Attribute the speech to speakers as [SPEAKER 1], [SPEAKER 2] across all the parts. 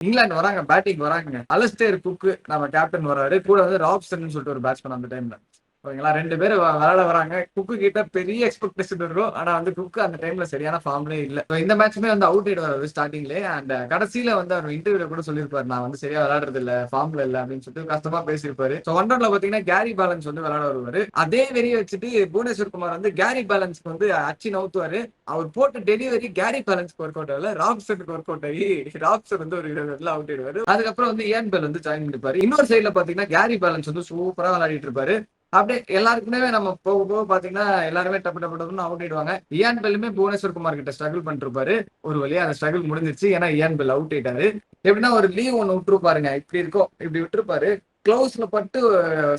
[SPEAKER 1] இங்கிலாந்து வராங்க, பேட்டிங் வராங்க. அலஸ்டேர் குக் நம்ம கேப்டன் வராரு. கூட வந்து ராப்சன் சொல்லிட்டு ஒரு பேட்ஸ்மேன் அந்த டைம்ல. ஓகேங்களா, 2 பேர் விளையாட வராங்க. குக்கு கிட்ட பெரிய எக்ஸ்பெக்டேஷன் இருக்கும். ஆனா வந்து குக் அந்த டைம்ல சரியான ஃபார்ம்லயே இல்ல. இந்த மேட்ச்மே வந்து அவுட் ஆயிடுவாரு ஸ்டார்டிங்லயே. அண்ட் கடைசியில வந்து அவர் இன்டர்வியூல கூட சொல்லியிருப்பாரு, நான் வந்து சரியா விளையாடுறது இல்ல, ஃபார்ம்ல இல்ல அப்படின்னு சொல்லிட்டு கஷ்டமா பேசியிருப்பாரு. ஸோ ஒன் ரன்ல பாத்தீங்கன்னா கேரி பேலன்ஸ் வந்து விளையாட வருவாரு. அதே வெறிய வச்சுட்டு புவனேஸ்வர் குமார் வந்து கேரி பேலன்ஸ்க்கு வந்து அச்சு நவுத்துவாரு. அவர் போட்ட டெலிவரி கேரி பேலன்ஸ்க்கு ஒர்க் அவுட் ஆகல, ராப்சனுக்கு ஒர்க் அவுட் ஆகி ராப்சன் வந்து ஒரு 20 ரன்ல அவுட் ஆயிடுவாரு. அதுக்கப்புறம் வந்து இயான் பெல் வந்து ஜாயின் பண்ணிப்பாரு. இன்னொரு சைடுல பாத்தீங்கன்னா கேரி பேலன்ஸ் வந்து சூப்பரா விளையாடிட்டு இருப்பாரு. அப்படியே எல்லாருக்குமே நம்ம போக போக பாத்தீங்கன்னா எல்லாருமே டப்பு டப்பு டப்புன்னு அவுட் ஆயிடுவாங்க. இயான் பெல்லுமே புவனேஸ்வர் குமார் கிட்ட ஸ்ட்ரகிள் பண்ணிட்டு இருப்பாரு. ஒரு வழியா அந்த ஸ்ட்ரகிள் முடிஞ்சிருச்சு. ஏன்னா இயான் பெல் அவுட் ஆயிட்டாரு. எப்படின்னா ஒரு லீவ் ஒன்னு விட்டுருப்பாருங்க, இப்படி இருக்கும், இப்படி விட்டுருப்பாரு. க்ளோஸ்ல பட்டு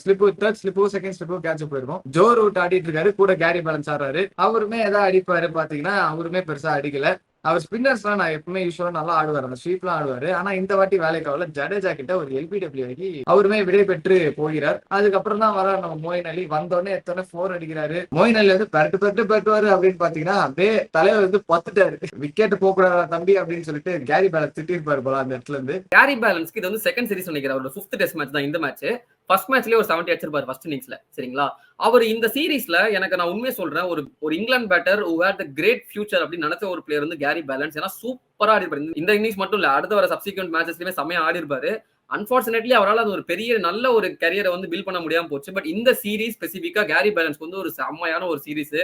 [SPEAKER 1] ஸ்லிப், தேர்ட் ஸ்லிப்போ செகண்ட் ஸ்லிப்போ கேட்ச் போயிருக்கும். ஜோ ரூட் ஆடிட்டு இருக்காரு, கூட கேரி பேலன்ஸ் ஆடுறாரு. அவருமே ஏதாவது அடிப்பாரு பாத்தீங்கன்னா, அவருமே பெருசா அடிக்கல. அவர் ஸ்பின்னர்ஸ்லாம் நான் எப்பவுமே யூஸ்வலா நல்லா ஆடுவார், அந்த ஸ்வீப்லாம் ஆடுவாரு. ஆனா இந்த வாட்டி வேலைக்கு ஆகல. ஜடேஜா கிட்ட ஒரு எல்பிடபிள்யூ ஆகி அவருமே விடை பெற்று போகிறார். அதுக்கப்புறம் தான் வர நம்ம மோயின் அலி. வந்தோடனே எத்தனை 4 அடிக்கிறாரு. மோயின் அலி வந்து பெரட்டு பெரட்டு பெரட்டுவாரு அப்படின்னு பாத்தீங்கன்னா, அப்படியே தலைவர் வந்து பத்துட்டாரு. விக்கெட் போக கூடாதா தம்பி அப்படின்னு சொல்லிட்டு கேரி பேலன்ஸ் திட்டிருப்பாரு போல அந்த இடத்துல இருந்து.
[SPEAKER 2] கேரி பேலன்ஸ்க்கு இது வந்து செகண்ட் சீரிஸ் நினைக்கிறேன், அவரோட 5th டெஸ்ட் மேட்ச் தான் இந்த மேட்ச். ஃபர்ஸ்ட் மேட்ச்லயே ஒரு 70 அடிச்சிருப்பாரு ஃபர்ஸ்ட் இன்னிங்ஸ்ல, சரிங்களா. அவர் இந்த சீரீஸ்ல எனக்கு நான் உண்மையை சொல்றேன், ஒரு England batter who had the great future அப்படின்னு நினைச்ச ஒரு பிளேயர் வந்து கேரி பேலன்ஸ். ஏன்னா சூப்பரா ஆடி இருப்பாரு. இந்த இன்னிங்ஸ் மட்டும் இல்ல, அடுத்த வர சப்சிக்வெண்ட் மேட்சஸ்லயுமே செமையா ஆடி இருப்பாரு. அன்பார்ச்சுனேட்லி அவரால் அது ஒரு பெரிய நல்ல ஒரு கரியரை வந்து பில்ட் பண்ண முடியாம போச்சு. பட் இந்த சீரீஸ் ஸ்பெசிபிக்கா கேரி பேலன்ஸ் வந்து ஒரு செம்மையான ஒரு சீரீஸ்.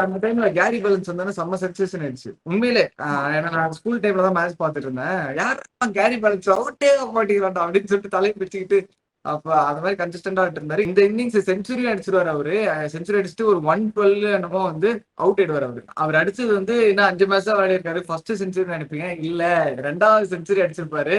[SPEAKER 1] அந்த டைம்ல கேரி பேலன்ஸ் வந்தானே செம்ம சென்சேஷன் ஆயிடுச்சு உண்மையிலே. நான் ஸ்கூல் டைம்ல தான் மேட்ச் பார்த்துட்டு இருந்தேன். யார் கேரி பேலன்ஸ் அவுட்டே ஆக மாட்டேங்கிறான்டா அப்படின்னு சொல்லிட்டு தலையை பிடிச்சிக்கிட்டு அப்ப அந்த மாதிரி கன்சிஸ்டன்டா இருந்தாரு. இந்த இன்னிங்ஸ் செஞ்சுரி அடிச்சிருவாரு அவரு. செஞ்சுரி அடிச்சுட்டு ஒரு 112 என்னமோ வந்து அவுட் ஆயிடுவார் அவரு. அவர் அடிச்சது வந்து இன்னும் 5 மேட்ச் தான் விளையாடி இருக்காரு. ஃபர்ஸ்ட் செஞ்சுரி நினைப்பீங்க, இல்ல 2வது செஞ்சுரி அடிச்சிருப்பாரு.